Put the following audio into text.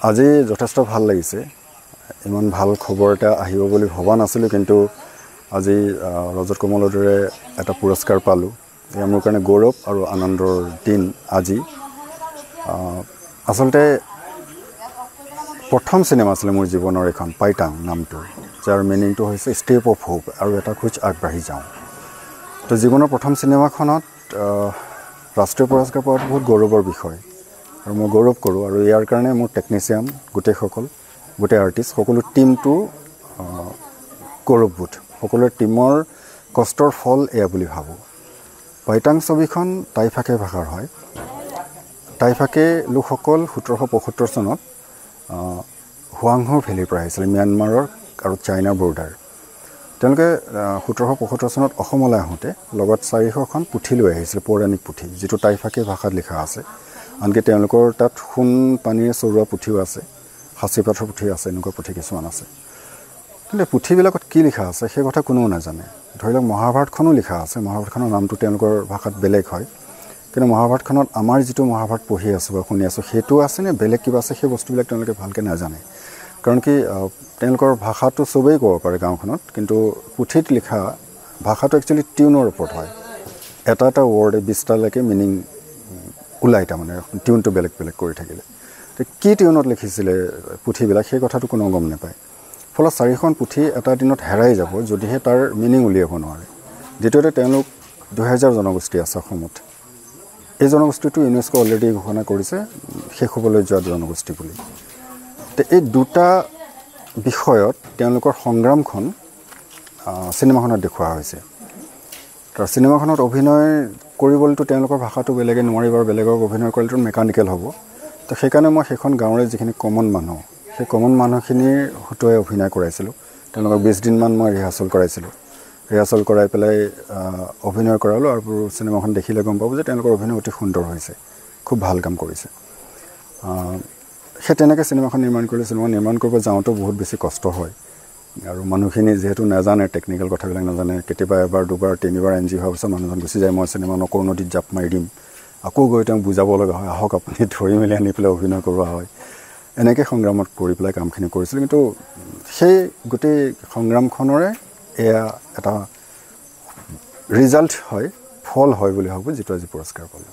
আজি যথেষ্ট ভাল লাগিছে ইমান ভাল খবৰ এটা আহিব বুলি ভবা নাছিলোঁ কিন্তু আজি ৰজত কমলৰ দৰে এটা পুৰস্কাৰ পালোঁ এয়া মোৰ কাৰণে গৌৰৱ আৰু আনন্দৰ দিন আজি আচলতে প্ৰথম সিনেমা আছিল মোৰ জীৱনৰ এখন পাইটাং নামটো যাৰ মিনিংটো হৈছে ষ্টেপ অফ হোপ আৰু এটা খোজ আগবাঢ়ি যাওঁ তো জীৱনৰ প্ৰথম সিনেমাখনত ৰাষ্ট্ৰীয় পুৰস্কাৰ পোৱাটো বহুত গৌৰৱৰ বিষয় আৰু মই গৌৰৱ কৰোঁ আৰু ইয়াৰ কাৰণে মোৰ টেকনিচিয়ান গোটেই আৰ্টিষ্ট সকলো টিমটো গৌৰৱবোধ সকলোৰে টিমৰ কষ্টৰ ফল এয়া বুলি ভাবোঁ পাইটাং ছবিখন টাইফাকে ভাষাৰ হয় টাইফাকে লোকসকল 1775 চনত হুৱাংহো ভেলীৰ পৰা আহিছিল ম্যানমাৰৰ আৰু চাইনাৰ বৰ্ডাৰ তেওঁলোকে 1775 চনত অসমলৈ আহোঁতে লগত 400খন পুথি লৈ আহিছিল পৌৰাণিক পুথি যিটো টাইফাকে ভাষাত লিখা আছে আনকি তেওঁলোকৰ তাত সোণ পানীৰে চৰোৱা পুথিও আছে সাঁচি পাথৰ পুথি আছে এনেকুৱা পুথি কিছুমান আছে কিন্তু পুথিবিলাকত কি লিখা আছে সেই কথা কোনেও নাজানে ধৰি লওক মহাভাৰতখনো লিখা আছে মহাভাৰতখনৰ নামটো তেওঁলোকৰ ভাষাত বেলেগ হয় কিন্তু মহাভাৰতখনত আমাৰ যিটো মহাভাৰত পঢ়ি আছোঁ বা শুনি আছোঁ সেইটো আছেনে বেলেগ কিবা আছে সেই বস্তুবিলাক তেওঁলোকে ভালকৈ নাজানে কাৰণ কি তেওঁলোকৰ ভাষাটো চবেই ক'ব পাৰে গাঁওখনত কিন্তু পুথিত লিখা ভাষাটো একচুৱেলি টিউনৰ ওপৰত হয় এটা ৱৰ্ডে 20টালৈকে মিনিং ওলাই তাৰমানে টিউনটো বেলেগ বেলেগ কৰি থাকিলে তো কি টিউনত লিখিছিলে পুথিবিলাক সেই কথাটো কোনো গম নাপায় ফলত 4খন পুথি এটা দিনত হেৰাই যাব যদিহে তাৰ মিনিং উলিয়াব নোৱাৰে দ্বিতীয়তে তেওঁলোক 2000 জনগোষ্ঠী আছে অসমত এই জনগোষ্ঠীটো ইউনেস্কো অলৰেডি ঘোষণা কৰিছে শেষ হ'বলৈ যোৱা জনগোষ্ঠী বুলি তো এই দুটা বিষয়ত তেওঁলোকৰ সংগ্ৰামখন চিনেমাখনত দেখুওৱা হৈছে তাৰ চিনেমাখনত অভিনয় কৰিবলৈতো তেওঁলোকৰ ভাষাটো বেলেগে নোৱাৰিব আৰু বেলেগক অভিনয় কৰিলেতো মেকানিকেল হ'ব তো সেইকাৰণে মই সেইখন গাঁৱৰে যিখিনি কমন মানুহ সেই কমন মানুহখিনিৰ হতুৱাই অভিনয় কৰাইছিলোঁ তেওঁলোকক 20 দিনমান মই ৰিহাৰ্চেল কৰাই পেলাই অভিনয় কৰালোঁ আৰু চিনেমাখন দেখিলে গম পাব যে তেওঁলোকৰ অভিনয় অতি সুন্দৰ হৈছে খুব ভাল কাম কৰিছে সেই তেনেকৈ চিনেমাখন নিৰ্মাণ কৰিলে চিনেমা নিৰ্মাণ কৰিব যাওঁতেও বহুত বেছি কষ্ট হয় আৰু মানুহখিনি যিহেতু নাজানে টেকনিকেল কথাবিলাক নাজানে কেতিয়াবা এবাৰ দুবাৰ তিনিবাৰ এনজি হোৱাৰ পিছত মানুহজন গুচি যায় মই চিনেমা নকৰোঁ নদীত জাপ মাৰি দিম আকৌ গৈ তেওঁক বুজাব লগা হয় আহক আপুনি ধৰি মেলি আনি পেলাই অভিনয় কৰোৱা হয় এনেকৈ সংগ্ৰামত কৰি পেলাই কামখিনি কৰিছিলোঁ কিন্তু সেই গোটেই সংগ্ৰামখনৰে এয়া এটা ৰিজাল্ট হয় ফল হয় বুলি ভাবোঁ যিটো আজি পুৰস্কাৰ পালোঁ